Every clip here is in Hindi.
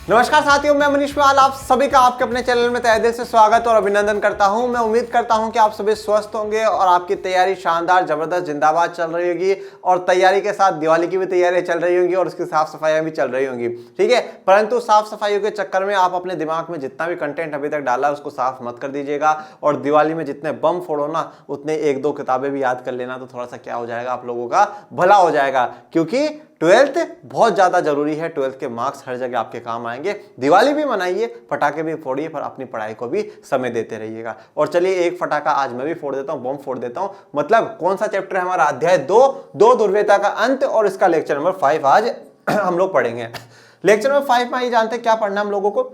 नमस्कार साथियों, मैं मनीष पाल आप सभी का आपके अपने चैनल में तहे दिल से स्वागत और अभिनंदन करता हूं। मैं उम्मीद करता हूं कि आप सभी स्वस्थ होंगे और आपकी तैयारी शानदार, जबरदस्त, जिंदाबाद चल रही होगी और तैयारी के साथ दिवाली की भी तैयारियां चल रही होंगी और उसकी साफ सफाइयां भी चल रही होंगी। ठीक है, परंतु साफ सफाइयों के चक्कर में आप अपने दिमाग में जितना भी कंटेंट अभी तक डाला उसको साफ मत कर दीजिएगा और दिवाली में जितने बम फोड़ो ना उतने एक दो किताबें भी याद कर लेना, तो थोड़ा सा क्या हो जाएगा, आप लोगों का भला हो जाएगा। क्योंकि 12th बहुत ज्यादा जरूरी है। 12th के मार्क्स हर जगह आपके काम आएंगे। दिवाली भी मनाइए, पटाखे भी फोड़िए, पर अपनी पढ़ाई को भी समय देते रहिएगा। और चलिए एक फटाखा आज मैं भी फोड़ देता हूं, बम फोड़ देता हूं। मतलब कौन सा चैप्टर है हमारा? अध्याय 2 दुर्व्यता का अंत, और इसका लेक्चर नंबर 5 आज हम लोग पढ़ेंगे। लेक्चर नंबर 5 में ये जानते हैं क्या पढ़ना हम लोगों को।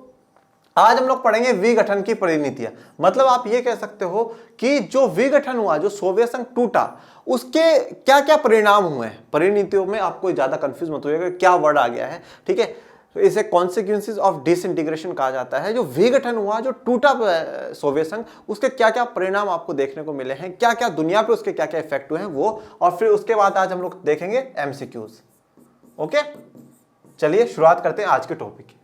आज हम लोग पढ़ेंगे विघटन की परिणतियां। मतलब आप ये कह सकते हो कि जो विघटन हुआ, जो सोवियत संघ टूटा, उसके क्या क्या परिणाम हुए हैं। परिणतियों में आपको ज्यादा कंफ्यूज मत होइएगा क्या वर्ड आ गया है, ठीक है। तो इसे कॉन्सिक्वेंसेस ऑफ डिसइंटीग्रेशन कहा जाता है। जो विघटन हुआ, जो टूटा सोवियत संघ, उसके क्या क्या परिणाम आपको देखने को मिले हैं, क्या क्या दुनिया पे उसके क्या क्या इफेक्ट हुए हैं वो, और फिर उसके बाद आज हम लोग देखेंगे एमसीक्यूज। ओके, चलिए शुरुआत करते हैं आज के टॉपिक की।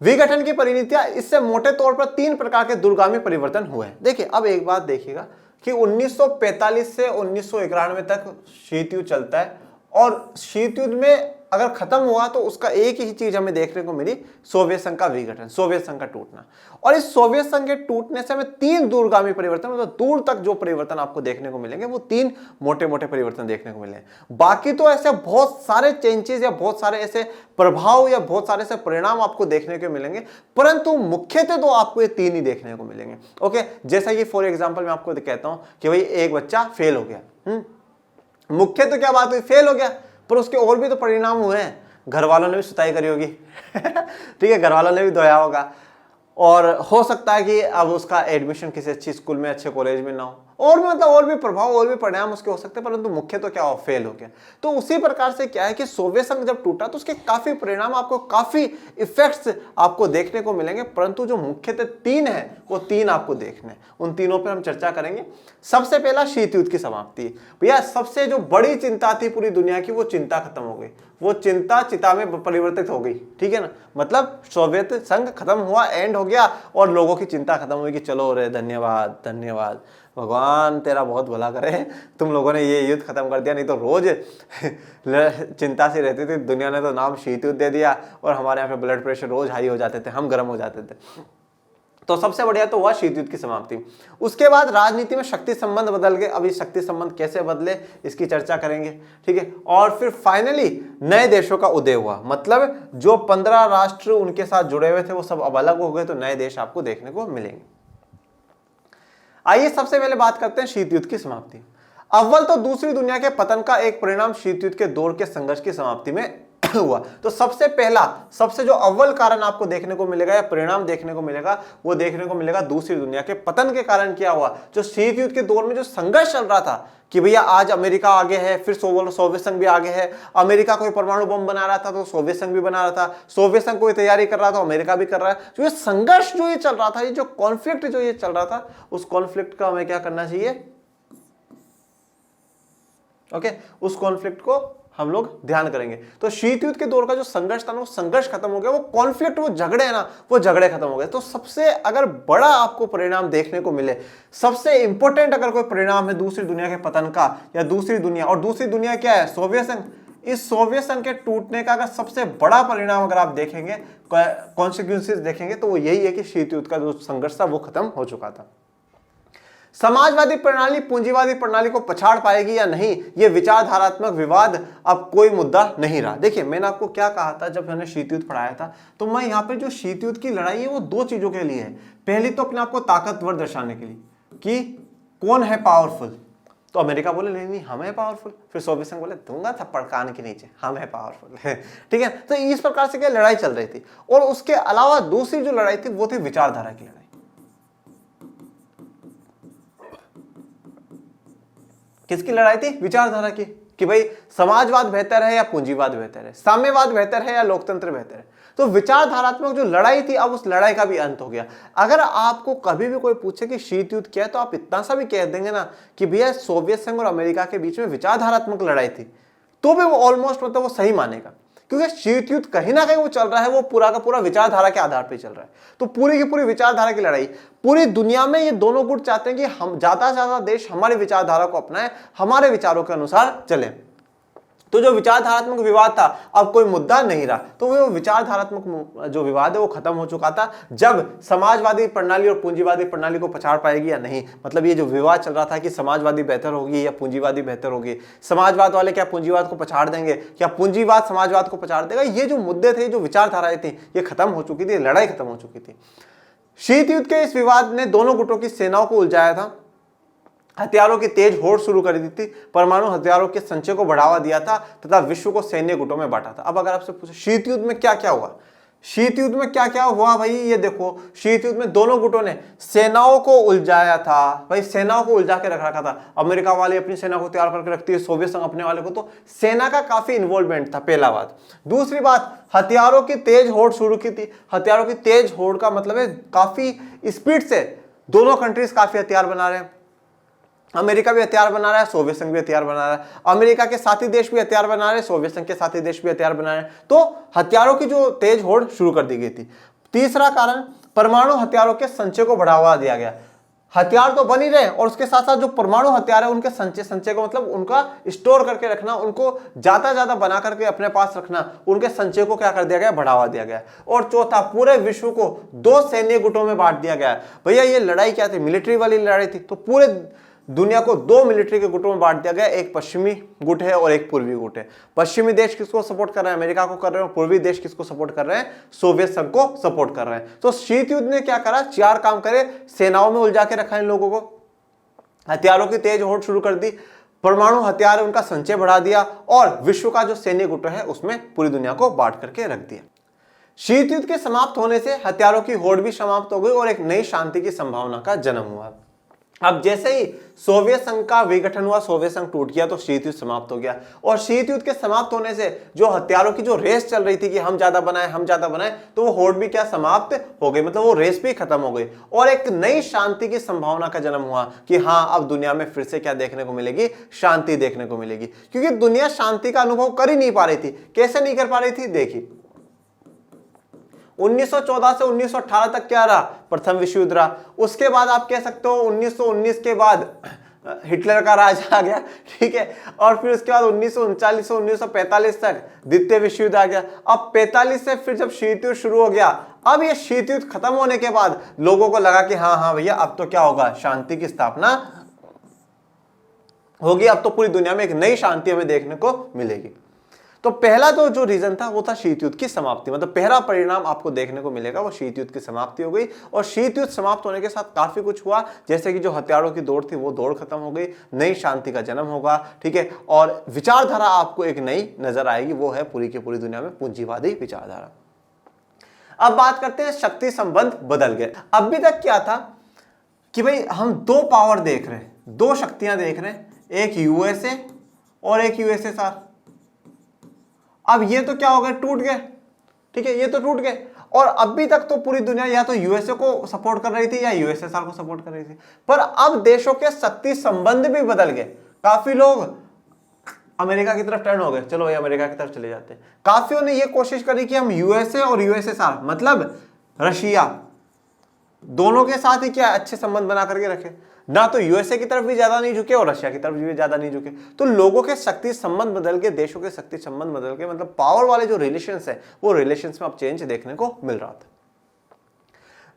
विघटन की परिणतियां, इससे मोटे तौर पर 3 प्रकार के दूरगामी परिवर्तन हुए हैं। देखिए, अब एक बात देखिएगा कि 1945 से 1991 तक शीत युद्ध चलता है, और शीत युद्ध में अगर खत्म हुआ तो उसका एक ही चीज हमें देखने को मिली, सोवियत संघ का विघटन, सोवियत संघ का टूटना। और इस सोवियत संघ के टूटने से हमें 3 दूरगामी परिवर्तन, मतलब दूर तक जो परिवर्तन आपको देखने को मिलेंगे वो 3 मोटे मोटे परिवर्तन देखने को मिले। बाकी तो ऐसे बहुत सारे चेंजेस या बहुत सारे ऐसे प्रभाव या बहुत सारे ऐसे परिणाम आपको देखने को मिलेंगे, परंतु मुख्यतः तो आपको ये 3 ही देखने को मिलेंगे। ओके, जैसा कि फॉर एग्जाम्पल मैं आपको कहता हूं कि भाई एक बच्चा फेल हो गया, मुख्य तो क्या बात हुई, फेल हो गया, पर उसके और भी तो परिणाम हुए हैं। घर वालों ने भी सुताई करी होगी ठीक है, घर वालों ने भी धोया होगा, और हो सकता है कि अब उसका एडमिशन किसी अच्छी स्कूल में, अच्छे कॉलेज में ना हो, और भी मतलब और भी प्रभाव, और भी परिणाम उसके हो सकते हैं, परंतु मुख्य तो क्या हो, फेल हो गया। तो उसी प्रकार से क्या है कि सोवियत संघ जब टूटा तो उसके काफी परिणाम आपको, काफी इफेक्ट्स आपको देखने को मिलेंगे, परंतु जो मुख्यतः 3 है वो 3 आपको देखने, उन तीनों पर हम चर्चा करेंगे। सबसे पहला शीत युद्ध की समाप्ति। भैया सबसे जो बड़ी चिंता थी पूरी दुनिया की, वो चिंता खत्म हो गई, वो चिंता चिता में परिवर्तित हो गई, ठीक है ना। मतलब सोवियत संघ खत्म हुआ, एंड हो गया, और लोगों की चिंता खत्म हुई कि चलो रे, धन्यवाद धन्यवाद, भगवान तेरा बहुत भला करे, तुम लोगों ने ये युद्ध खत्म कर दिया, नहीं तो रोज चिंता सी रहती थी। दुनिया ने तो नाम शीत युद्ध दे दिया, और हमारे यहाँ पे ब्लड प्रेशर रोज हाई हो जाते थे, हम गर्म हो जाते थे। तो सबसे बढ़िया तो हुआ शीत युद्ध की समाप्ति। उसके बाद राजनीति में शक्ति संबंध बदल गए। अभी शक्ति संबंध कैसे बदले इसकी चर्चा करेंगे, ठीक है। और फिर फाइनली नए देशों का उदय हुआ। मतलब जो 15 राष्ट्र उनके साथ जुड़े हुए थे वो सब अब अलग हो गए, तो नए देश आपको देखने को मिलेंगे। आइए सबसे पहले बात करते हैं शीत युद्ध की समाप्ति। अव्वल तो दूसरी दुनिया के पतन का एक परिणाम शीत युद्ध के दौर के संघर्ष की समाप्ति में हुआ। तो सबसे पहला, सबसे जो अव्वल कारण आपको देखने को मिलेगा या परिणाम देखने को मिलेगा, वो देखने को मिलेगा दूसरी दुनिया के पतन के कारण क्या हुआ। जो शीत युद्ध के दौर में जो संघर्ष चल रहा था कि भैया आज अमेरिका आगे है, फिर सोवियत संघ भी आगे है। अमेरिका कोई परमाणु बम बना रहा था तो सोवियत संघ भी बना रहा था, सोवियत संघ कोई तैयारी कर रहा था, अमेरिका भी कर रहा है। जो ये संघर्ष जो ये चल रहा था, ये जो कॉन्फ्लिक्ट जो ये चल रहा था, उस कॉन्फ्लिक्ट का हमें क्या करना चाहिए, ओके, उस कॉन्फ्लिक्ट को हम लोग ध्यान करेंगे। तो शीत युद्ध के दौर का जो संघर्ष था ना, वो संघर्ष खत्म हो गया, वो कॉन्फ्लिक्ट, वो झगड़े हैं ना, वो झगड़े खत्म हो गए। तो सबसे अगर बड़ा आपको परिणाम देखने को मिले, सबसे इंपॉर्टेंट अगर कोई परिणाम है दूसरी दुनिया के पतन का, या दूसरी दुनिया, और दूसरी दुनिया क्या है, सोवियत संघ, इस सोवियत संघ के टूटने का अगर सबसे बड़ा परिणाम अगर आप देखेंगे, कॉन्सिक्वेंसेस देखेंगे, तो वो यही है कि शीत युद्ध का जो संघर्ष था वो खत्म हो चुका था। समाजवादी प्रणाली पूंजीवादी प्रणाली को पछाड़ पाएगी या नहीं, यह विचारधारात्मक विवाद अब कोई मुद्दा नहीं रहा। देखिए मैंने आपको क्या कहा था जब मैंने शीत युद्ध पढ़ाया था, तो मैं यहाँ पे जो शीत युद्ध की लड़ाई है वो 2 चीजों के लिए है। पहली तो अपने आप को ताकतवर दर्शाने के लिए कि कौन है पावरफुल, तो अमेरिका बोले नहीं नहीं हम है पावरफुल, फिर सोवियत संघ बोले दूंगा थप्पड़ कान के नीचे, हम है पावरफुल ठीक है। तो इस प्रकार से क्या लड़ाई चल रही थी। और उसके अलावा दूसरी जो लड़ाई थी वो थी विचारधारा की लड़ाई। किसकी लड़ाई थी? विचारधारा की, कि भाई समाजवाद बेहतर है या पूंजीवाद बेहतर है, साम्यवाद बेहतर है या लोकतंत्र बेहतर है। तो विचारधारात्मक जो लड़ाई थी, अब उस लड़ाई का भी अंत हो गया। अगर आपको कभी भी कोई पूछे कि शीत युद्ध क्या है, तो आप इतना सा भी कह देंगे ना कि भैया सोवियत संघ और अमेरिका के बीच में विचारधारात्मक लड़ाई थी, तो भी वो ऑलमोस्ट मतलब वो सही मानेगा। क्योंकि शीत युद्ध कहीं ना कहीं वो चल रहा है, वो पूरा का पूरा विचारधारा के आधार पर चल रहा है। तो पूरी की पूरी विचारधारा की लड़ाई, पूरी दुनिया में ये दोनों गुट चाहते हैं कि हम ज्यादा से ज्यादा देश हमारी विचारधारा को अपनाएं, हमारे विचारों के अनुसार चले। तो जो विचारधारात्मक विवाद था अब कोई मुद्दा नहीं रहा, तो वो विचारधारात्मक जो विवाद है वो खत्म हो चुका था जब समाजवादी प्रणाली और पूंजीवादी प्रणाली को पछाड़ पाएगी या नहीं। मतलब ये जो विवाद चल रहा था कि समाजवादी बेहतर होगी या पूंजीवादी बेहतर होगी, समाजवाद वाले क्या पूंजीवाद को पछाड़ देंगे, क्या पूंजीवाद समाजवाद को पछाड़ देगा, ये जो मुद्दे थे, जो विचारधाराएं थी, ये खत्म हो चुकी थी, लड़ाई खत्म हो चुकी थी। शीत युद्ध के इस विवाद ने दोनों गुटों की सेनाओं को उलझाया था, हथियारों की तेज होड़ शुरू कर दी थी, परमाणु हथियारों के संचय को बढ़ावा दिया था तथा विश्व को सैन्य गुटों में बांटा था। अब अगर आपसे पूछे शीत युद्ध में क्या क्या हुआ, शीत युद्ध में क्या क्या हुआ भाई, ये देखो शीत युद्ध में दोनों गुटों ने सेनाओं को उलझाया था भाई, सेनाओं को उलझा के रख रखा था। अमेरिका वाले अपनी सेना को तैयार करके रखती है, सोवियत संघ अपने वाले को, तो सेना का काफी इन्वॉल्वमेंट था, पहला बात। दूसरी बात, हथियारों की तेज होड़ शुरू की थी। हथियारों की तेज होड़ का मतलब है काफी स्पीड से दोनों कंट्रीज काफी हथियार बना रहे हैं। अमेरिका भी हथियार बना रहा है, सोवियत संघ भी हथियार बना रहा है, अमेरिका के साथी देश भी हथियार बना रहे हैं, सोवियत संघ के साथी देश भी हथियार बना रहे हैं। तो हथियारों की जो तेज होड़ शुरू कर दी गई थी। तीसरा कारण, परमाणु हथियारों के संचय को बढ़ावा दिया गया। हथियार तो बन ही रहे और उसके साथ साथ जो परमाणु हथियार है उनके संचय को, मतलब उनका स्टोर करके रखना, उनको ज्यादा बना करके अपने पास रखना, उनके संचय को क्या कर दिया गया, बढ़ावा दिया गया। और चौथा, पूरे विश्व को दो सैन्य गुटों में बांट दिया गया। भैया ये लड़ाई क्या थी, मिलिट्री वाली लड़ाई थी, तो पूरे दुनिया को दो मिलिट्री के गुटों में बांट दिया गया। एक पश्चिमी गुट है और एक पूर्वी गुट है। पश्चिमी देश किसको सपोर्ट कर रहे हैं, अमेरिका को कर रहे हैं, पूर्वी देश किसको सपोर्ट कर रहे हैं, सोवियत संघ को सपोर्ट कर रहे हैं। तो शीत युद्ध ने क्या करा, चार काम करे, सेनाओं में उलझा के रखा इन लोगों को, हथियारों की तेज होड़ शुरू कर दी, परमाणु हथियार उनका संचय बढ़ा दिया और विश्व का जो सैन्य गुट है उसमें पूरी दुनिया को बांट करके रख दिया। शीत युद्ध के समाप्त होने से हथियारों की होड़ भी समाप्त हो गई और एक नई शांति की संभावना का जन्म हुआ। अब जैसे ही सोवियत संघ का विघटन हुआ, सोवियत संघ टूट गया, तो शीत युद्ध समाप्त हो गया। और शीत युद्ध के समाप्त होने से जो हथियारों की जो रेस चल रही थी कि हम ज्यादा बनाए, तो वो होड़ भी क्या समाप्त हो गई, मतलब वो रेस भी खत्म हो गई और एक नई शांति की संभावना का जन्म हुआ कि हाँ अब दुनिया में फिर से क्या देखने को मिलेगी, शांति देखने को मिलेगी। क्योंकि दुनिया शांति का अनुभव कर ही नहीं पा रही थी। कैसे नहीं कर पा रही थी, देखिए 1914 से 1918 तक क्या रहा, प्रथम विश्व युद्ध रहा। उसके बाद आप कह सकते हो 1919 के बाद हिटलर का राज आ गया, ठीक है। और फिर उसके बाद 1939 से 1945 तक द्वितीय विश्व युद्ध आ गया। अब 45 से फिर जब शीत युद्ध शुरू हो गया, अब ये शीत युद्ध खत्म होने के बाद लोगों को लगा कि हाँ भैया अब तो क्या होगा, शांति की स्थापना होगी, अब तो पूरी दुनिया में एक नई शांति हमें देखने को मिलेगी। तो पहला जो रीजन था वो था शीत युद्ध की समाप्ति, मतलब पहला परिणाम आपको देखने को मिलेगा वो शीत युद्ध की समाप्ति हो गई। और शीत युद्ध समाप्त होने के साथ काफी कुछ हुआ, जैसे कि जो हथियारों की दौड़ थी वो दौड़ खत्म हो गई, नई शांति का जन्म होगा, ठीक है। और विचारधारा आपको एक नई नजर आएगी, वो है पूरी की पूरी दुनिया में पूंजीवादी विचारधारा। अब बात करते हैं शक्ति संबंध बदल गए। अभी तक क्या था कि भाई हम दो पावर देख रहे हैं, दो शक्तियां देख रहे हैं, एक यूएसए और एक यूएसएसआर। अब ये तो क्या हो गए, टूट गए, ठीक है, ये तो टूट गए। और अभी तक तो पूरी दुनिया या तो यूएसए को सपोर्ट कर रही थी या यूएसएसआर को सपोर्ट कर रही थी, पर अब देशों के शक्ति संबंध भी बदल गए। काफी लोग अमेरिका की तरफ टर्न हो गए, चलो ये अमेरिका की तरफ चले जाते हैं। काफियों ने ये कोशिश करी कि हम यूएसए और यूएसएसआर मतलब रशिया दोनों के साथ ही क्या अच्छे संबंध बना करके रखे, ना तो यूएसए की तरफ भी ज्यादा नहीं झुके और रशिया की तरफ भी ज्यादा नहीं झुके। तो लोगों के शक्ति संबंध बदल के, देशों के शक्ति संबंध बदल के, मतलब पावर वाले जो रिलेशंस है वो रिलेशंस में अब चेंज देखने को मिल रहा था।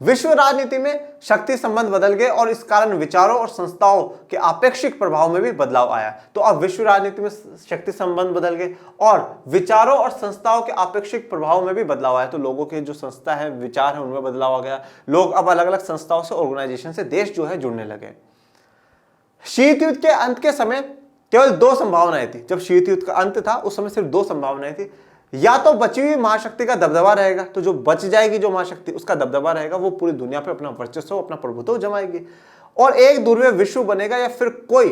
विश्व राजनीति में शक्ति संबंध बदल गए और इस कारण विचारों और संस्थाओं के आपेक्षिक प्रभाव में भी बदलाव आया। तो अब विश्व राजनीति में शक्ति संबंध बदल गए और विचारों और संस्थाओं के आपेक्षिक प्रभाव में भी बदलाव आया। तो लोगों के जो संस्था है, विचार है, उनमें बदलाव आ गया। लोग अब अलग अलग संस्थाओं से, ऑर्गेनाइजेशन से, देश जो है जुड़ने लगे। शीत युद्ध के अंत के समय केवल दो संभावनाएं थी। जब शीत युद्ध का अंत था उस समय सिर्फ दो संभावनाएं थी, या तो बची हुई महाशक्ति का दबदबा रहेगा, तो जो बच जाएगी जो महाशक्ति उसका दबदबा रहेगा, वो पूरी दुनिया पे अपना वर्चस्व, अपना प्रभुत्व जमाएगी, और एक ध्रुवीय विश्व बनेगा, या फिर कोई।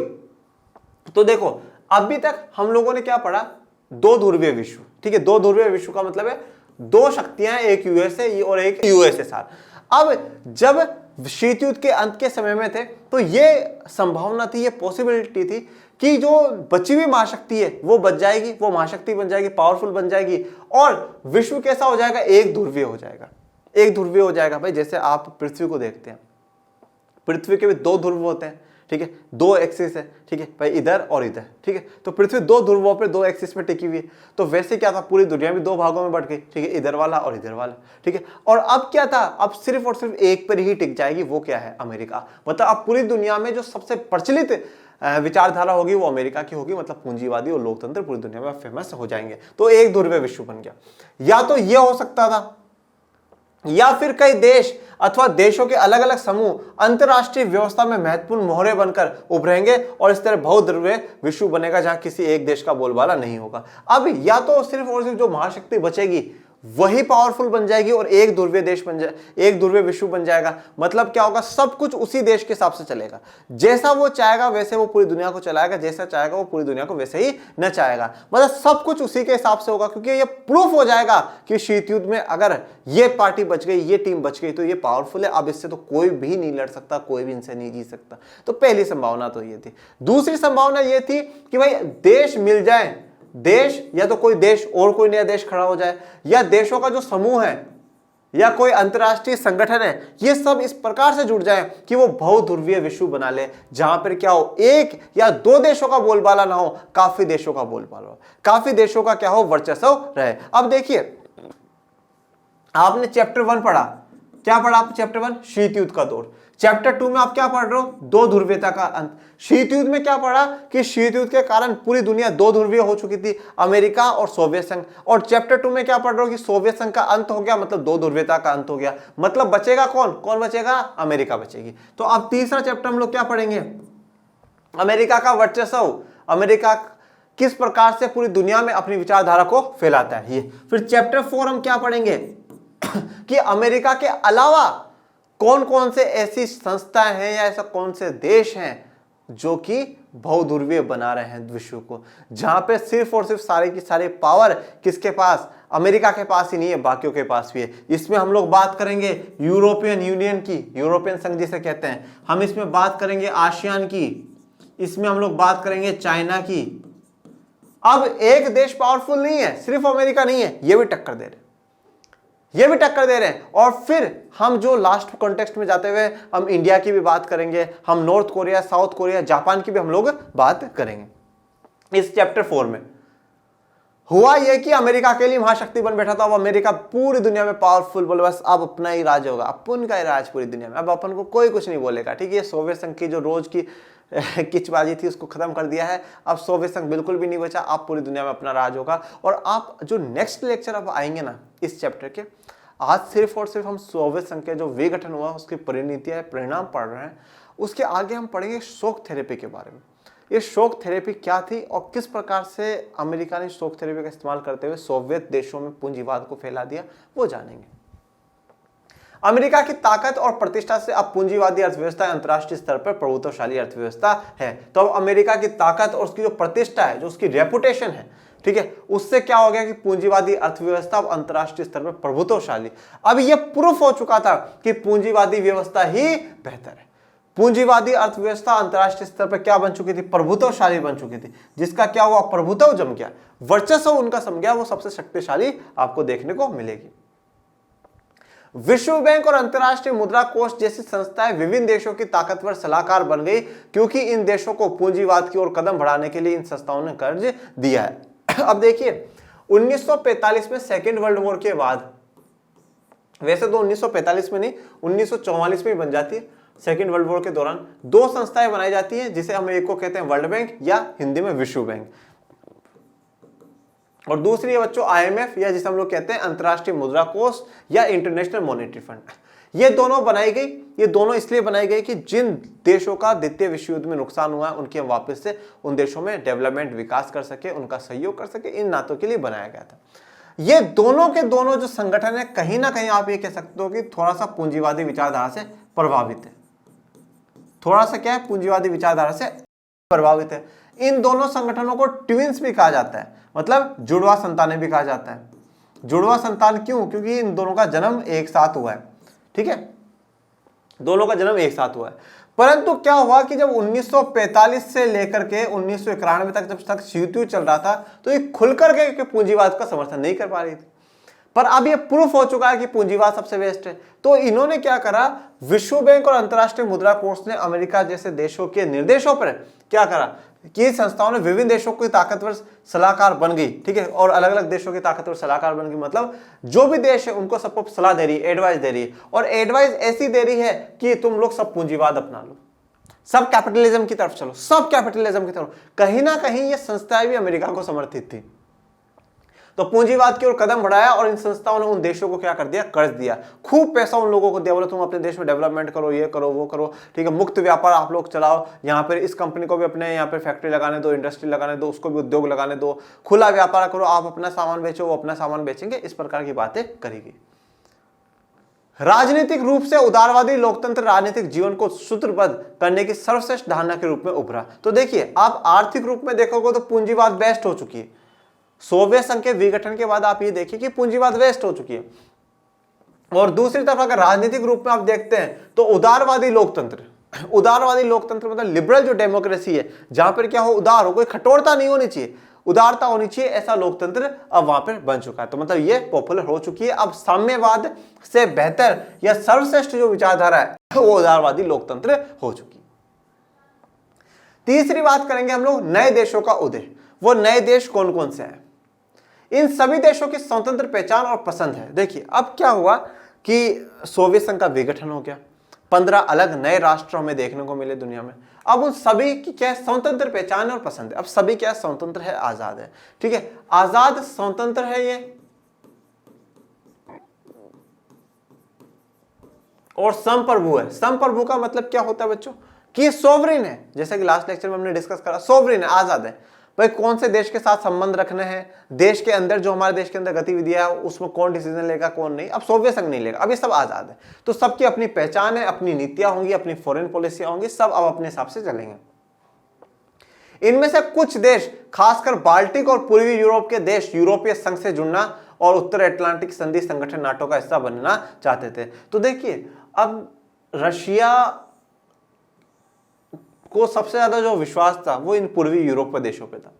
तो देखो अभी तक हम लोगों ने क्या पढ़ा, दो ध्रुवीय विश्व, ठीक है। दो ध्रुवीय विश्व का मतलब है दो शक्तियां, एक यूएसए और एक यूएसएसआर। अब जब शीत युद्ध के अंत के समय में थे, तो ये संभावना थी, ये पॉसिबिलिटी थी कि जो बची हुई महाशक्ति है वो बच जाएगी, वो महाशक्ति बन जाएगी, पावरफुल बन जाएगी, और विश्व कैसा हो जाएगा, एक ध्रुवीय हो जाएगा। एक ध्रुवीय हो जाएगा भाई, जैसे आप पृथ्वी को देखते हैं, पृथ्वी के भी दो ध्रुव होते हैं, ठीक है, दो एक्सिस है, ठीक है भाई, इधर और इधर, ठीक है। तो पृथ्वी दो ध्रुवों पे, दो एक्सिस पे टिकी हुई है। तो वैसे क्या था, पूरी दुनिया भी दो भागों में बट गई, ठीक है, इधर वाला और इधर वाला, ठीक है। और अब क्या था, अब सिर्फ और सिर्फ एक पर ही टिक जाएगी, वो क्या है, अमेरिका। मतलब अब पूरी दुनिया में जो सबसे प्रचलित विचारधारा होगी वो अमेरिका की होगी, मतलब पूंजीवादी और लोकतंत्र पूरी दुनिया में फेमस हो जाएंगे। तो एक ध्रुवीय विश्व बन गया। या तो ये हो सकता था, या फिर कई देश अथवा देशों के अलग अलग समूह अंतरराष्ट्रीय व्यवस्था में महत्वपूर्ण मोहरे बनकर उभरेंगे और इस तरह बहुध्रुवीय विश्व बनेगा जहां किसी एक देश का बोलबाला नहीं होगा। अब या तो सिर्फ और सिर्फ जो महाशक्ति बचेगी वही पावरफुल बन जाएगी और एक ध्रुवीय देश बन जाए, एक ध्रुवीय विश्व बन जाएगा। मतलब क्या होगा, सब कुछ उसी देश के हिसाब से चलेगा, जैसा वो चाहेगा वैसे वो पूरी दुनिया को चलाएगा, जैसा चाहेगा वो पूरी दुनिया को वैसे ही न चाहेगा। मतलब सब कुछ उसी के हिसाब से होगा, क्योंकि ये प्रूफ हो जाएगा कि शीत युद्ध में अगर ये पार्टी बच गई, ये टीम बच गई, तो ये पावरफुल है, अब इससे तो कोई भी नहीं लड़ सकता, कोई भी इनसे नहीं जीत सकता। तो पहली संभावना तो ये थी। दूसरी संभावना ये थी कि भाई देश मिल जाए, देश या तो कोई देश और कोई नया देश खड़ा हो जाए, या देशों का जो समूह है या कोई अंतरराष्ट्रीय संगठन है, ये सब इस प्रकार से जुड़ जाए कि वो बहुध्रुवीय विश्व बना ले, जहां पर क्या हो, एक या दो देशों का बोलबाला ना हो, काफी देशों का बोलबाला हो, काफी देशों का क्या हो, वर्चस्व रहे। अब देखिए, आपने चैप्टर 1 पढ़ा, क्या पढ़ा आप, चैप्टर 1 शीत युद्ध का दौर। चैप्टर 2 में आप क्या पढ़ रहे हो, दो ध्रुवीयता का अंत। शीत युद्ध में क्या पढ़ा कि शीत युद्ध के कारण पूरी दुनिया दो ध्रुवीय हो चुकी थी, अमेरिका और सोवियत संघ। और चैप्टर 2 में क्या पढ़ रहे हो कि सोवियत संघ का अंत हो गया, मतलब दो ध्रुवीयता का अंत हो गया। मतलब बचेगा कौन, कौन बचेगा, अमेरिका बचेगी। तो अब तीसरा चैप्टर हम लोग क्या पढ़ेंगे, अमेरिका का वर्चस्व, अमेरिका किस प्रकार से पूरी दुनिया में अपनी विचारधारा को फैलाता है ये। फिर चैप्टर 4 हम क्या पढ़ेंगे कि अमेरिका के अलावा कौन कौन से ऐसी संस्थाएं हैं या ऐसा कौन से देश हैं जो कि बहुध्रुवीय बना रहे हैं विश्व को, जहां पे सिर्फ और सिर्फ सारे की सारे पावर किसके पास, अमेरिका के पास ही नहीं है, बाकियों के पास भी है। इसमें हम लोग बात करेंगे यूरोपियन यूनियन की, यूरोपियन संघ जिसे कहते हैं, हम इसमें बात करेंगे आसियान की, इसमें हम लोग बात करेंगे चाइना की। अब एक देश पावरफुल नहीं है, सिर्फ अमेरिका नहीं है, ये भी टक्कर दे रहे हैं, ये भी टक्कर दे रहे हैं। और फिर हम जो लास्ट कॉन्टेक्स्ट में जाते हुए हम इंडिया की भी बात करेंगे, हम north Korea, south Korea, Japan की भी हम लोग बात करेंगे। इस चैप्टर 4 में हुआ यह कि अमेरिका के लिए महाशक्ति बन बैठा था। अब अमेरिका पूरी दुनिया में पावरफुल बोले, बस अब अपना ही राज होगा, अपन का ही राज पूरी दुनिया में, अब अपन को कोई कुछ नहीं बोलेगा, ठीक है। सोवियत संघ की जो रोज की किचबाजी थी उसको खत्म कर दिया है, अब सोवियत संघ बिल्कुल भी नहीं बचा, अब पूरी दुनिया में अपना राज होगा। और आप जो नेक्स्ट लेक्चर अब आएंगे ना इस चैप्टर के, आज सिर्फ और सिर्फ हम सोवियत संघ के जो विघटन हुआ उसकी परिणतियां, परिणाम पढ़ रहे हैं। उसके आगे हम पढ़ेंगे शॉक थेरेपी के बारे में। ये शॉक थेरेपी क्या थी और किस प्रकार से अमेरिका ने शॉक थेरेपी का इस्तेमाल करते हुए सोवियत देशों में पूंजीवाद को फैला दिया, वो जानेंगे। अमेरिका की ताकत और प्रतिष्ठा से अब पूंजीवादी अर्थव्यवस्था अंतर्राष्ट्रीय स्तर पर प्रभुत्वशाली अर्थव्यवस्था है। तो अब अमेरिका की ताकत और उसकी जो प्रतिष्ठा है, जो उसकी रेपुटेशन है, ठीक है, उससे क्या हो गया कि पूंजीवादी अर्थव्यवस्था अब अंतर्राष्ट्रीय स्तर पर प्रभुत्वशाली। अब यह प्रूफ हो चुका था कि पूंजीवादी व्यवस्था ही बेहतर है। पूंजीवादी अर्थव्यवस्था अंतर्राष्ट्रीय स्तर पर क्या बन चुकी थी, प्रभुत्वशाली बन चुकी थी, जिसका क्या हुआ, प्रभुत्व जम गया, वर्चस्व उनका सम गया, वो सबसे शक्तिशाली आपको देखने को मिलेगी। विश्व बैंक और अंतर्राष्ट्रीय मुद्रा कोष जैसी संस्थाएं विभिन्न देशों की ताकतवर सलाहकार बन गई, क्योंकि इन देशों को पूंजीवाद की ओर कदम बढ़ाने के लिए इन संस्थाओं ने कर्ज दिया है। अब देखिए 1945 में सेकेंड वर्ल्ड वॉर के बाद, वैसे तो 1945 में नहीं 1944 में बन जाती है, सेकेंड वर्ल्ड वॉर के दौरान दो संस्थाएं बनाई जाती हैं, जिसे हम एक को कहते हैं वर्ल्ड बैंक या हिंदी में विश्व बैंक, और दूसरी है बच्चों IMF या जिसे हम लोग कहते हैं अंतर्राष्ट्रीय मुद्रा कोष या इंटरनेशनल मॉनेटरी फंड। ये दोनों बनाई गई, ये दोनों इसलिए बनाई गई कि जिन देशों का द्वितीय विश्व युद्ध में नुकसान हुआ है उनके वापस से उन देशों में डेवलपमेंट, विकास कर सके, उनका सहयोग कर सके, इन नातों के लिए बनाया गया था। ये दोनों के दोनों जो संगठन है, कहीं ना कहीं आप ये कह सकते हो कि थोड़ा सा पूंजीवादी विचारधारा से प्रभावित है, थोड़ा सा क्या है, पूंजीवादी विचारधारा से प्रभावित है। इन दोनों संगठनों को ट्विंस भी कहा जाता है, मतलब जुड़वा संतानें भी कहा जाता है। जुड़वा संतान क्यों, क्योंकि इन दोनों का जन्म एक साथ हुआ है, ठीक है। दोनों का जन्म एक साथ हुआ है। परंतु क्या हुआ कि जब 1945 से लेकर के 1991 तक जब तक शीत युद्ध चल रहा था, तो ये खुलकर के पूंजीवाद का समर्थन नहीं कर पा रही थी। पर अब ये प्रूफ हो चुका है कि पूंजीवाद सबसे बेस्ट है। तो इन्होंने क्या करा, विश्व बैंक और अंतरराष्ट्रीय मुद्रा कोष ने अमेरिका जैसे देशों के निर्देशों पर क्या करा कि संस्थाओं ने विभिन्न देशों की ताकतवर सलाहकार बन गई, ठीक है, और अलग अलग देशों की ताकतवर सलाहकार बन गई। मतलब जो भी देश है उनको सबको सलाह दे रही है, एडवाइस दे रही है, और एडवाइस ऐसी दे रही है कि तुम लोग सब पूंजीवाद अपना लो, सब कैपिटलिज्म की तरफ चलो, सब कैपिटलिज्म की तरफ। कहीं ना कहीं ये संस्थाएं भी अमेरिका को समर्थित थी। तो पूंजीवाद की ओर कदम बढ़ाया और इन संस्थाओं ने उन देशों को क्या कर दिया, कर्ज दिया, खूब पैसा उन लोगों को दिया, बोले तुम अपने देश में डेवलपमेंट करो, ये करो वो करो, ठीक है, मुक्त व्यापार आप लोग चलाओ, यहाँ पर इस कंपनी को भी अपने यहाँ पे फैक्ट्री लगाने दो, इंडस्ट्री लगाने दो, उसको भी उद्योग लगाने दो, खुला व्यापार करो, आप अपना सामान बेचो, वो अपना सामान बेचेंगे, इस प्रकार की बातें करेगी। राजनीतिक रूप से उदारवादी लोकतंत्र राजनीतिक जीवन को सूत्रबद्ध करने की सर्वश्रेष्ठ धारणा के रूप में उभरा। तो देखिए, आप आर्थिक रूप में देखोगे तो पूंजीवाद बेस्ट हो चुकी है। सोवियत संघ के विघटन के बाद आप ये देखिए कि पूंजीवाद वेस्ट हो चुकी है। और दूसरी तरफ अगर राजनीतिक रूप में आप देखते हैं तो उदारवादी लोकतंत्र मतलब लिबरल जो डेमोक्रेसी है, जहां पर क्या हो, उदार हो, कोई कठोरता नहीं होनी चाहिए, उदारता होनी चाहिए, ऐसा लोकतंत्र अब वहां पर बन चुका है। तो मतलब ये पॉपुलर हो चुकी है। अब साम्यवाद से बेहतर या सर्वश्रेष्ठ जो विचारधारा है वो उदारवादी लोकतंत्र हो चुकी है। तीसरी बात करेंगे हम लोग नए देशों का उदय। वो नए देश कौन कौन से हैं? इन सभी देशों की स्वतंत्र पहचान और पसंद है। देखिए, अब क्या हुआ कि सोवियत संघ का विघटन हो गया, 15 अलग नए राष्ट्र हमें देखने को मिले दुनिया में। अब उन सभी की क्या स्वतंत्र पहचान और पसंद है। अब सभी क्या स्वतंत्र है, आजाद है, ठीक है, आजाद स्वतंत्र है ये, और संप्रभु है। संप्रभु का मतलब क्या होता है बच्चों, कि सोवरेन है, जैसे कि लास्ट लेक्चर में हमने डिस्कस करा, सोवरेन है, आजाद है। भाई कौन से देश के साथ संबंध रखने हैं, देश के अंदर जो हमारे देश के अंदर गतिविधियां है उसमें कौन डिसीजन लेगा कौन नहीं, अब सोवियत संघ नहीं लेगा, अब ये सब आजाद है। तो सबकी अपनी पहचान है, अपनी नीतियां होंगी, अपनी फॉरेन पॉलिसियां होंगी, सब अब अपने हिसाब से चलेंगे। इनमें से कुछ देश, खासकर बाल्टिक और पूर्वी यूरोप के देश, यूरोपीय संघ से जुड़ना और उत्तर अटलांटिक संधि संगठन नाटो का हिस्सा बनना चाहते थे। तो देखिए, अब रशिया को सबसे ज्यादा जो विश्वास था वो इन पूर्वी यूरोप के देशों पे था,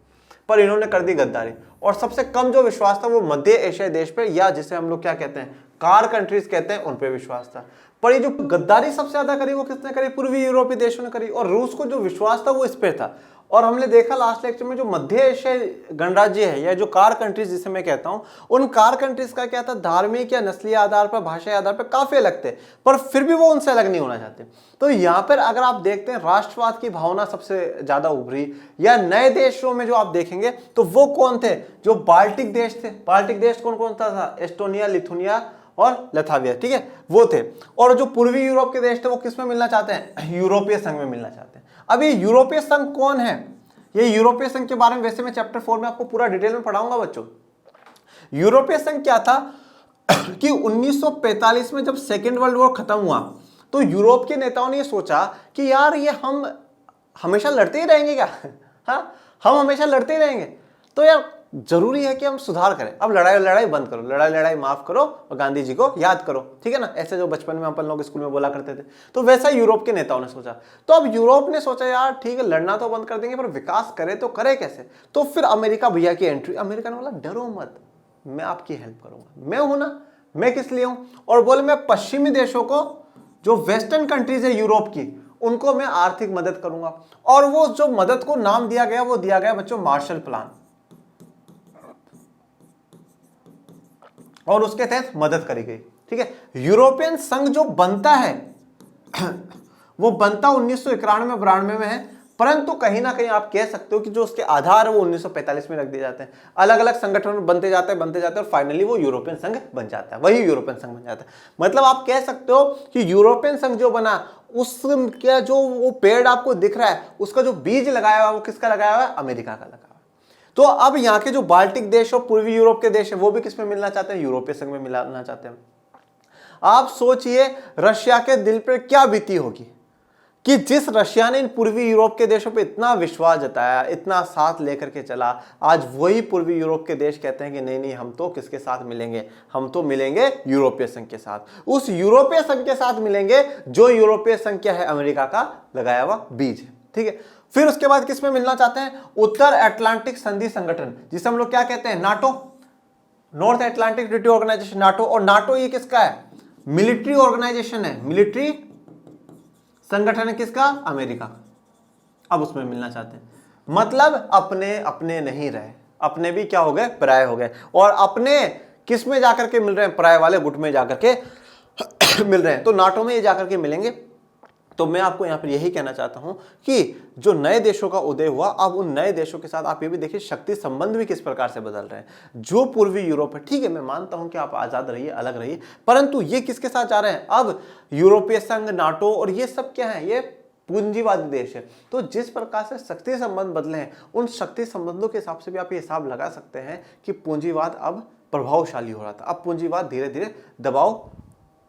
पर इन्होंने कर दी गद्दारी। और सबसे कम जो विश्वास था वो मध्य एशियाई देश पे, या जिसे हम लोग क्या कहते हैं, कार कंट्रीज कहते हैं, उन पे विश्वास था। पर ये जो गद्दारी सबसे ज्यादा करी वो किसने करी, पूर्वी यूरोपीय देशों ने करी। और रूस को जो विश्वास था वो इस पे था। और हमने देखा लास्ट लेक्चर में जो मध्य एशियाई गणराज्य है, या जो कार कंट्रीज जिसे मैं कहता हूं, उन कार कंट्रीज का क्या था, धार्मिक या नस्लीय आधार पर, भाषाई आधार पर काफी अलग थे, पर फिर भी वो उनसे अलग नहीं होना चाहते। तो यहां पर अगर आप देखते हैं राष्ट्रवाद की भावना सबसे ज्यादा उभरी। या नए देशों में जो आप देखेंगे तो वो कौन थे, जो बाल्टिक देश थे। बाल्टिक देश कौन कौन सा था, एस्टोनिया, लिथुनिया और लथाविया, ठीक है, वो थे। और जो पूर्वी यूरोप के देश थे वो किस में मिलना चाहते हैं, यूरोपीय संघ में मिलना चाहते हैं। अब ये यूरोपीय संघ कौन है, ये यूरोपीय संघ के बारे में वैसे मैं चैप्टर 4 में आपको पूरा डिटेल में पढ़ाऊंगा बच्चों। यूरोपीय संघ क्या था कि 1945 में जब सेकेंड वर्ल्ड वॉर खत्म हुआ तो यूरोप के नेताओं ने ये सोचा कि यार ये हम हमेशा लड़ते ही रहेंगे क्या हाँ, हम हमेशा लड़ते ही रहेंगे, तो यार जरूरी है कि हम सुधार करें। अब लड़ाई बंद करो, लड़ाई माफ करो और गांधी जी को याद करो, ठीक है ना, ऐसे जो बचपन में अपन लोग स्कूल में बोला करते थे। तो वैसा यूरोप के नेताओं ने सोचा। तो अब यूरोप ने सोचा यार ठीक है लड़ना तो बंद कर देंगे, पर विकास करे तो करे कैसे। तो फिर अमेरिका भैया की एंट्री। अमेरिका ने बोला डरो मत, मैं आपकी हेल्प करूंगा, मैं हूं ना, मैं किस लिए हूं। और बोले मैं पश्चिमी देशों को, जो वेस्टर्न कंट्रीज है यूरोप की, उनको मैं आर्थिक मदद करूंगा। और वो जो मदद को नाम दिया गया वो दिया गया बच्चों मार्शल प्लान, और उसके तहत मदद करी गई, ठीक है। यूरोपियन संघ जो बनता है वो बनता 1991-92 में है, परंतु कहीं ना कहीं आप कह सकते हो कि जो उसके आधार है वो 1945 में रख दिए जाते हैं। अलग अलग संगठन बनते जाते हैं और फाइनली वो यूरोपियन संघ बन जाता है, वही यूरोपियन संघ बन जाता है। मतलब आप कह सकते हो कि यूरोपियन संघ जो बना उसका जो वो पेड़ आपको दिख रहा है, उसका जो बीज लगाया हुआ है वो किसका लगाया हुआ है, अमेरिका का लगा। तो अब यहाँ के जो बाल्टिक देश और पूर्वी यूरोप के देश है वो भी किस में मिलना चाहते हैं, यूरोपीय संघ में मिलाना चाहते हैं। आप सोचिए रशिया के दिल पर क्या बीती होगी कि जिस रशिया ने इन पूर्वी यूरोप के देशों पे इतना विश्वास जताया, इतना साथ लेकर के चला, आज वही पूर्वी यूरोप के देश कहते हैं कि नहीं नहीं, हम तो किसके साथ मिलेंगे, हम तो मिलेंगे यूरोपीय संघ के साथ। उस यूरोपीय संघ के साथ मिलेंगे जो यूरोपीय संघ क्या है, अमेरिका का लगाया हुआ बीज है, ठीक है। फिर उसके बाद किसमें मिलना चाहते हैं, उत्तर अटलांटिक संधि संगठन, जिसे हम लोग क्या कहते हैं, NATO, North Atlantic Treaty Organization, NATO. और नाटो ये किसका है, मिलिट्री ऑर्गेनाइजेशन है, मिलिट्री संगठन है किसका, अमेरिका का। अब उसमें मिलना चाहते हैं, मतलब अपने अपने नहीं रहे, अपने भी क्या हो गए, पराये हो गए। और अपने किस में जाकर के मिल रहे हैं, पराये वाले गुट में जाकर के मिल रहे हैं। तो नाटो में ये जाकर के मिलेंगे। तो मैं आपको यहां पर यही कहना चाहता हूं कि जो नए देशों का उदय हुआ, अब उन नए देशों के साथ आप ये भी देखिए शक्ति संबंध भी किस प्रकार से बदल रहे हैं। जो पूर्वी यूरोप है, ठीक है मैं मानता हूं कि आप आजाद रहिए, अलग रहिए, परंतु ये किसके साथ जा रहे हैं, अब यूरोपीय संघ, नाटो और ये सब क्या है, ये पूंजीवादी देश है। तो जिस प्रकार से शक्ति संबंध बदले हैं, उन शक्ति संबंधों के हिसाब से भी आप ये हिसाब लगा सकते हैं कि पूंजीवाद अब प्रभावशाली हो रहा था। अब पूंजीवाद धीरे धीरे दबाव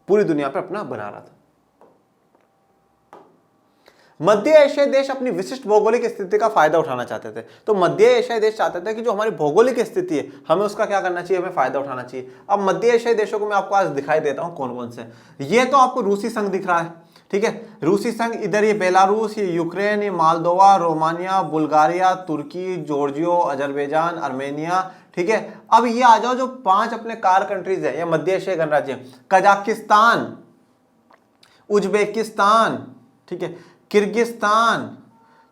पूरी दुनिया पर अपना बना रहा था। मध्य एशियाई देश अपनी विशिष्ट भौगोलिक स्थिति का फायदा उठाना चाहते थे। तो मध्य एशियाई देश चाहते थे कि जो हमारी भौगोलिक स्थिति है, हमें उसका क्या करना चाहिए, हमें फायदा उठाना चाहिए। अब मध्य एशियाई देशों को मैं आपको आज दिखाई देता हूं कौन कौन से। ये तो आपको रूसी संघ दिख रहा है, ठीक है, रूसी संघ। इधर ये बेलारूस, ये यूक्रेन, ये मालदोवा, रोमानिया, बुल्गारिया, तुर्की, जॉर्जियो, अजरबैजान, आर्मेनिया, ठीक है। अब ये आ जाओ जो 5 अपने कार कंट्रीज है, ये मध्य एशियाई गणराज्य, कजाकिस्तान, उज्बेकिस्तान, ठीक है, किर्गिस्तान,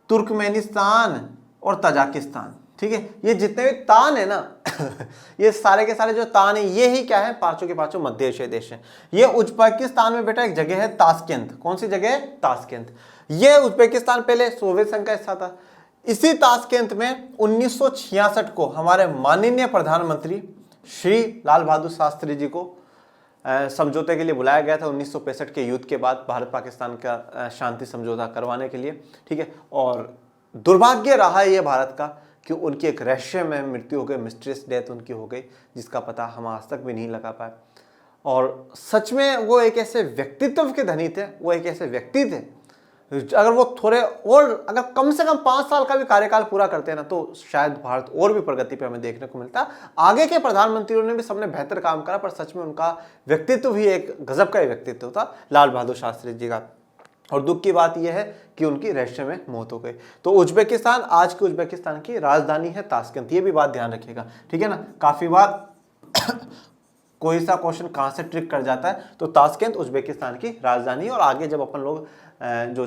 तुर्कमेनिस्तान और तजाकिस्तान, ठीक है। ये जितने भी तान है ना ये सारे के सारे जो तान है, ये ही क्या है, पांचों के पांचों मध्य एशियाई देश हैं। ये उज्बेकिस्तान में बेटा एक जगह है ताशकेंत। कौन सी जगह है, ताशकेंत। ये उज्बेकिस्तान पहले सोवियत संघ का हिस्सा था। इसी ताशकेंत में 1966 को हमारे माननीय प्रधानमंत्री श्री लाल बहादुर शास्त्री जी को समझौते के लिए बुलाया गया था 1965 के युद्ध के बाद, भारत पाकिस्तान का शांति समझौता करवाने के लिए, ठीक है। और दुर्भाग्य रहा ये भारत का कि उनकी एक रहस्य में मृत्यु हो गई, मिस्ट्रियस डेथ उनकी हो गई, जिसका पता हम आज तक भी नहीं लगा पाए। और सच में वो एक ऐसे व्यक्तित्व के धनी थे, वो एक ऐसे व्यक्ति थे, अगर वो थोड़े और अगर कम से कम 5 साल का भी कार्यकाल पूरा करते हैं ना, तो शायद भारत और भी प्रगति पे हमें देखने को मिलता। आगे के प्रधानमंत्रियों ने भी सबने बेहतर काम करा, पर सच में उनका व्यक्तित्व भी एक गजब का व्यक्तित्व था, लाल बहादुर शास्त्री जी का। और दुख की बात यह है कि उनकी रहस्य में मौत हो गई। तो उज्बेकिस्तान, आज के उज्बेकिस्तान की राजधानी है ताशकेंत, ये भी बात ध्यान रखिएगा, ठीक है ना। काफी बार कोई सा क्वेश्चन कहां से ट्रिक कर जाता है, तो ताशकेंत उज्बेकिस्तान की राजधानी। और आगे जब अपन लोग जो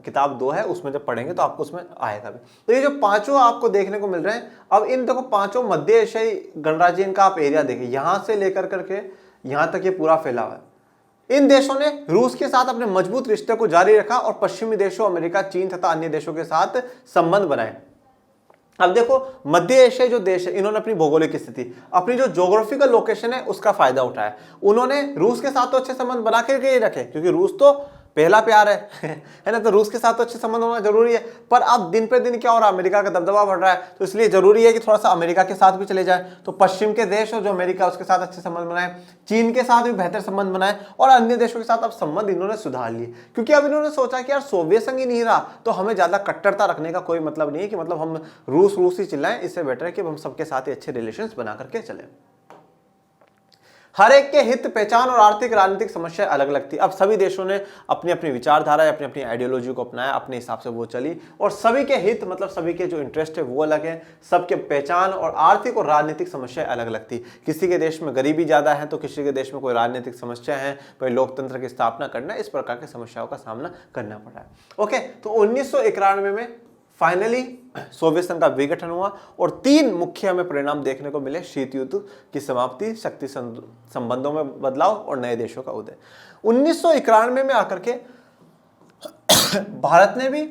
किताब 2 है उसमें जब पढ़ेंगे तो आपको उसमें आएगा भी। तो ये जो पांचों आपको देखने को मिल रहे हैं, अब इन देखो पांचों मध्य एशियाई गणराज्य, इनका आप एरिया देखिए, यहां से लेकर करके यहां तक ये पूरा फैला हुआ है। इन देशों ने रूस के साथ अपने मजबूत रिश्ते को जारी रखा और पश्चिमी देशों अमेरिका, चीन तथा अन्य देशों के साथ संबंध बनाए। अब देखो मध्य एशियाई जो देश है, इन्होंने अपनी भौगोलिक स्थिति, अपनी जो ज्योग्राफिकल लोकेशन है उसका फायदा उठाया। उन्होंने रूस के साथ तो अच्छे संबंध बना के रखे, क्योंकि रूस तो पहला प्यार है ना, तो रूस के साथ तो अच्छे संबंध होना जरूरी है। पर अब दिन पे दिन क्या हो रहा है, अमेरिका का दबदबा बढ़ रहा है, तो इसलिए जरूरी है कि थोड़ा सा अमेरिका के साथ भी चले जाए। तो पश्चिम के देश और जो अमेरिका, उसके साथ अच्छे संबंध बनाए, चीन के साथ भी बेहतर संबंध बनाए, और अन्य देशों के साथ अब संबंध इन्होंने सुधार लिए। क्योंकि अब इन्होंने सोचा कि यार सोवियत संघ ही नहीं रहा, तो हमें ज्यादा कट्टरता रखने का कोई मतलब नहीं है, कि मतलब हम रूस ही चिल्लाएं, इससे बेटर है कि हम सबके साथ ही अच्छे रिलेशंस बना करके चले। हर एक के हित, पहचान और आर्थिक राजनीतिक समस्या अलग अलग थी। अब सभी देशों ने अपनी अपनी विचारधारा, अपनी अपनी आइडियोलॉजी को अपनाया, अपने हिसाब से वो चली, और सभी के हित मतलब सभी के जो इंटरेस्ट है वो अलग है, सबके पहचान और आर्थिक और राजनीतिक समस्या अलग अलग थी। किसी के देश में गरीबी ज्यादा है, तो किसी के देश में कोई राजनीतिक समस्या है, कोई लोकतंत्र की स्थापना करना, इस प्रकार की समस्याओं का सामना करना पड़ा है। ओके, तो 1991 में फाइनली सोवियत संघ का विघटन हुआ, और 3 मुख्य हमें परिणाम देखने को मिले: शीत युद्ध की समाप्ति, शक्ति संबंधों में बदलाव और नए देशों का उदय। 1991 में आकर के भारत ने भी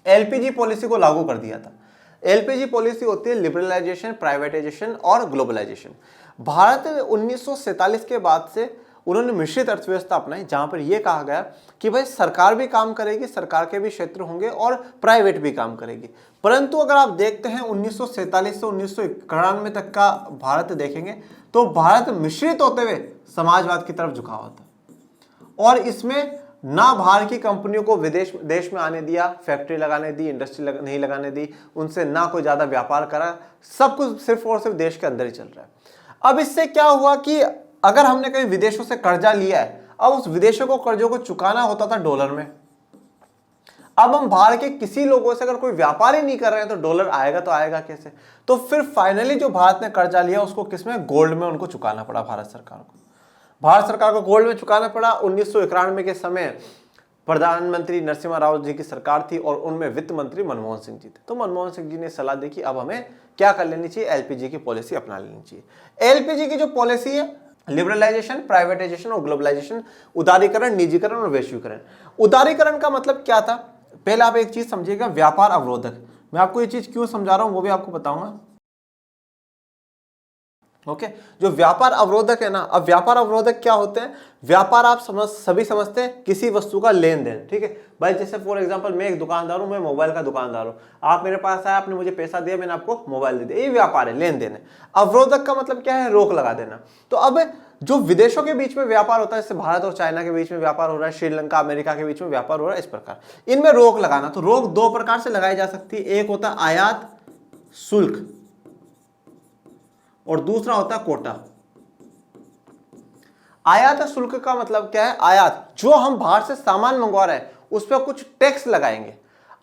एलपीजी पॉलिसी को लागू कर दिया था। एलपीजी पॉलिसी होती है लिबरलाइजेशन, प्राइवेटाइजेशन और ग्लोबलाइजेशन। भारत 1947 के बाद से उन्होंने मिश्रित अर्थव्यवस्था अपनाई, जहां पर यह कहा गया कि भाई सरकार भी काम करेगी, सरकार के भी क्षेत्र होंगे, और प्राइवेट भी काम करेगी। परंतु अगर आप देखते हैं 1947 से 1991 तक का भारत देखेंगे, तो भारत मिश्रित होते हुए समाजवाद की तरफ झुका हुआ था, और इसमें ना बाहर की कंपनियों को देश में आने दिया, फैक्ट्री लगाने दी, इंडस्ट्री नहीं लगाने दी, उनसे ना कोई ज्यादा व्यापार करा, सब कुछ सिर्फ और सिर्फ देश के अंदर ही चल रहा है। अब इससे क्या हुआ कि अगर हमने कहीं विदेशों से कर्जा लिया है, अब उस विदेशों को कर्जों को चुकाना होता था डॉलर में। अब हम बाहर के किसी लोगों से अगर कोई व्यापार ही नहीं कर रहे हैं तो डॉलर आएगा तो आएगा कैसे? तो फिर फाइनली जो भारत ने कर्जा लिया उसको किसमें? गोल्ड में उनको चुकाना पड़ा भारत सरकार को। भारत सरकार को गोल्ड में चुकाना पड़ा। 1991 के समय प्रधानमंत्री नरसिम्हा राव जी की सरकार थी और उनमें वित्त मंत्री मनमोहन सिंह जी थे। तो मनमोहन सिंह जी ने सलाह दी कि अब हमें क्या कर लेनी चाहिए? एलपीजी की पॉलिसी अपना लेनी चाहिए। एलपीजी की जो पॉलिसी है, लिबरलाइजेशन, प्राइवेटाइजेशन और ग्लोबलाइजेशन, उदारीकरण, निजीकरण और वैश्वीकरण। उदारीकरण का मतलब क्या था? पहले आप एक चीज समझिएगा, व्यापार अवरोधक। मैं आपको ये चीज क्यों समझा रहा हूं वो भी आपको बताऊंगा। ओके, जो व्यापार अवरोधक है ना, अब व्यापार अवरोधक क्या होते हैं? व्यापार आप सभी समझते हैं किसी वस्तु का लेन देन, ठीक है भाई। जैसे फॉर एग्जांपल मैं एक दुकानदार हूं, मैं मोबाइल का दुकानदार हूं, आप मेरे पास आए, आपने मुझे पैसा दिया, मैंने आपको मोबाइल दे दिया, ये व्यापार है, लेन देन है। अवरोधक का मतलब क्या है? रोक लगा देना। तो अब जो विदेशों के बीच में व्यापार होता है, जैसे भारत और चाइना के बीच में व्यापार हो रहा है, श्रीलंका अमेरिका के बीच में व्यापार हो रहा है, इस प्रकार इनमें रोक लगाना। तो रोक दो प्रकार से लगाई जा सकती है, एक होता है आयात शुल्क और दूसरा होता है कोटा। आयात शुल्क का मतलब क्या है? आयात, जो हम बाहर से सामान मंगवा रहे हैं उस पर कुछ टैक्स लगाएंगे।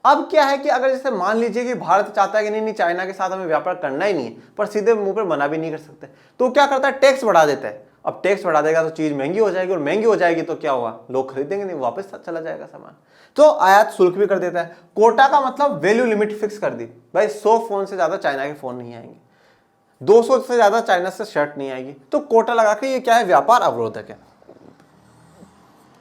अब क्या है कि अगर जैसे मान लीजिए कि भारत चाहता है कि नहीं नहीं चाइना के साथ हमें व्यापार करना ही नहीं है, पर सीधे मुंह पर मना भी नहीं कर सकते, तो क्या करता है? टैक्स बढ़ा देता है। अब टैक्स बढ़ा देगा तो चीज महंगी हो जाएगी, और महंगी हो जाएगी तो क्या हुआ? लोग खरीदेंगे नहीं, वापस चला जाएगा सामान। तो आयात शुल्क भी कर देता है। कोटा का मतलब वैल्यू लिमिट फिक्स कर दी, भाई 100 फोन से ज्यादा चाइना के फोन नहीं आएंगे, 200 से ज्यादा चाइना से शर्ट नहीं आएगी। तो कोटा लगा के ये क्या है? व्यापार अवरोधक है।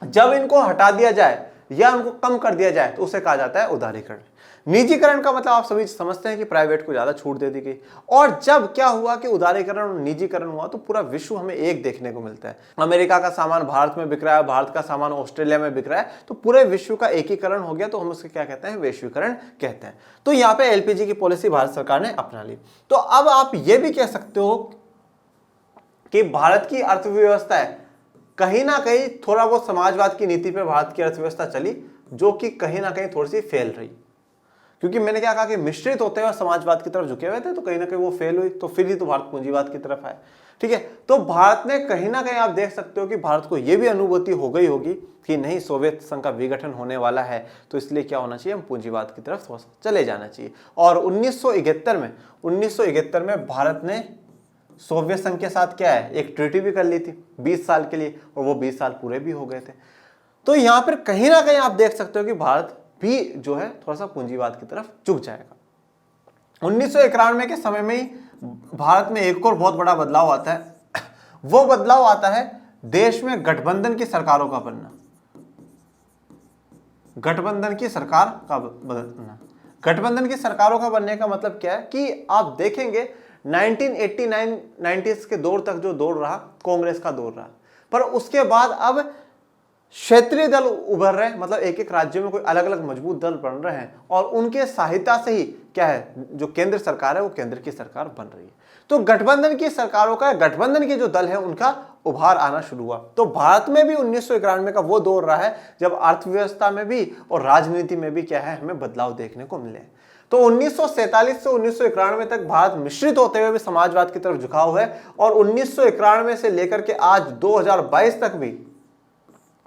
जब इनको हटा दिया जाए या उनको कम कर दिया जाए तो उसे कहा जाता है उदारीकरण। निजीकरण का मतलब आप सभी समझते हैं कि प्राइवेट को ज्यादा छूट दे दी गई। और जब क्या हुआ कि उदारीकरण और निजीकरण हुआ तो पूरा विश्व हमें एक देखने को मिलता है। अमेरिका का सामान भारत में बिक रहा है, भारत का सामान ऑस्ट्रेलिया में बिक रहा है, तो पूरे विश्व का एकीकरण हो गया, तो हम उसके क्या कहते हैं? वैश्वीकरण कहते हैं। तो यहाँ पे एलपीजी की पॉलिसी भारत सरकार ने अपना ली। तो अब आप ये भी कह सकते हो कि भारत की अर्थव्यवस्था है, कहीं ना कहीं थोड़ा बहुत समाजवाद की नीति पर भारत की अर्थव्यवस्था चली, जो कि कहीं ना कहीं थोड़ी सी फेल रही। क्योंकि मैंने क्या कहा कि मिश्रित होते हुए समाजवाद की तरफ झुके हुए थे, तो कहीं ना कहीं वो फेल हुई, तो फिर ही तो भारत पूंजीवाद की तरफ आए, ठीक है। तो भारत ने कहीं ना कहीं आप देख सकते हो कि भारत को यह भी अनुभूति हो गई होगी कि नहीं, सोवियत संघ का विघटन होने वाला है, तो इसलिए क्या होना चाहिए? हम पूंजीवाद की तरफ थोड़ा सा चले जाना चाहिए। और 1971 में भारत ने सोवियत संघ के साथ क्या है? एक ट्रीटी भी कर ली थी 20 साल के लिए, और वो 20 साल पूरे भी हो गए थे। तो यहां पर कहीं ना कहीं आप देख सकते हो कि भारत भी जो है थोड़ा सा पूंजीवाद की तरफ झुक जाएगा। 1991 के समय में ही भारत में एक और बहुत बड़ा बदलाव आता है। वो बदलाव आता है देश में गठबंधन की सरकारों का बनना। गठबंधन की सरकार का बनना। गठबंधन की सरकारों का बनने का मतलब क्या है कि आप देखेंगे 1989-90s के दौर तक जो दौर रहा, कांग्रेस का दौर रहा, पर उसके बाद अब क्षेत्रीय दल उभर रहे हैं, मतलब एक एक राज्य में कोई अलग अलग मजबूत दल बन रहे हैं, और उनके सहायता से ही क्या है? जो केंद्र सरकार है वो केंद्र की सरकार बन रही है। तो गठबंधन की सरकारों का, गठबंधन के जो दल है उनका उभार आना शुरू हुआ। तो भारत में भी 1991 का वो दौर रहा है जब अर्थव्यवस्था में भी और राजनीति में भी क्या है? हमें बदलाव देखने को मिले। तो 1947 से 1991 तक भारत मिश्रित होते हुए भी समाजवाद की तरफ झुकाव है, और 1991 से लेकर के आज 2022 तक भी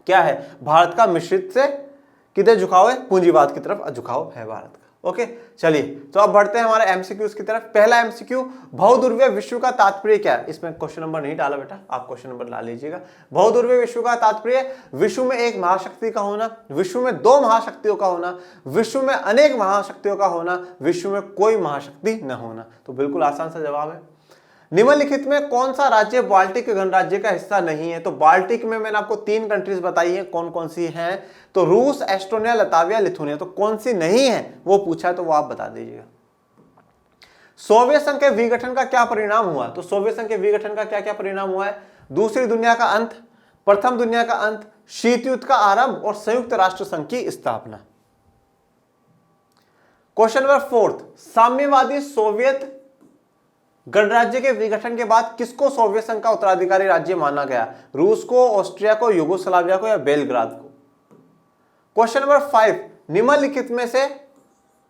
क्या है? भारत का मिश्रित से किधर झुकाव है? पूंजीवाद की तरफ झुकाव है भारत का। ओके, चलिए तो अब बढ़ते हैं हमारे एमसीक्यूज की तरफ। पहला एमसीक्यू, बहुध्रुवीय विश्व का तात्पर्य क्या है? इसमें क्वेश्चन नंबर नहीं डाला बेटा, आप क्वेश्चन नंबर ला लीजिएगा। बहुध्रुवीय विश्व का तात्पर्य विश्व में एक महाशक्ति का होना, विश्व में दो महाशक्तियों का होना, विश्व में अनेक महाशक्तियों का होना, विश्व में कोई महाशक्ति न होना। तो बिल्कुल आसान सा जवाब है। निम्नलिखित में कौन सा राज्य बाल्टिक गणराज्य का हिस्सा नहीं है? तो बाल्टिक में मैंने आपको 3 कंट्रीज बताई है, कौन कौन सी हैं? तो रूस, एस्टोनिया, लताविया, लिथुनिया। तो कौन सी नहीं है वो पूछा है, तो वो आप बता दीजिएगा। सोवियत संघ के विघटन का क्या परिणाम हुआ? तो सोवियत संघ के विघटन का क्या क्या परिणाम हुआ है? दूसरी दुनिया का अंत, प्रथम दुनिया का अंत, शीत युद्ध का आरंभ और संयुक्त राष्ट्र संघ की स्थापना। क्वेश्चन नंबर 4, साम्यवादी सोवियत गणराज्य के विघटन के बाद किसको सोवियत संघ का उत्तराधिकारी राज्य माना गया? रूस को, ऑस्ट्रिया को, यूगोस्लाविया को या बेलग्राद को? क्वेश्चन नंबर 5, निम्नलिखित में से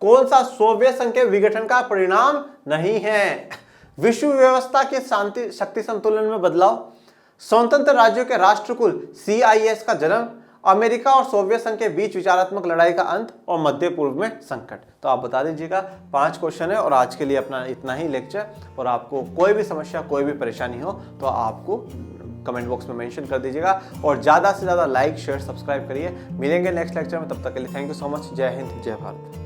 कौन सा सोवियत संघ के विघटन का परिणाम नहीं है? विश्व व्यवस्था के शांति शक्ति संतुलन में बदलाव, स्वतंत्र राज्यों के राष्ट्रकुल CIS का जन्म, अमेरिका और सोवियत संघ के बीच विचारात्मक लड़ाई का अंत और मध्य पूर्व में संकट। तो आप बता दीजिएगा। 5 क्वेश्चन है और आज के लिए अपना इतना ही लेक्चर। और आपको कोई भी समस्या, कोई भी परेशानी हो तो आपको कमेंट बॉक्स में मेंशन कर दीजिएगा और ज़्यादा से ज़्यादा लाइक, शेयर, सब्सक्राइब करिए। मिलेंगे नेक्स्ट लेक्चर में, तब तक के लिए थैंक यू सो मच। जय हिंद, जय भारत।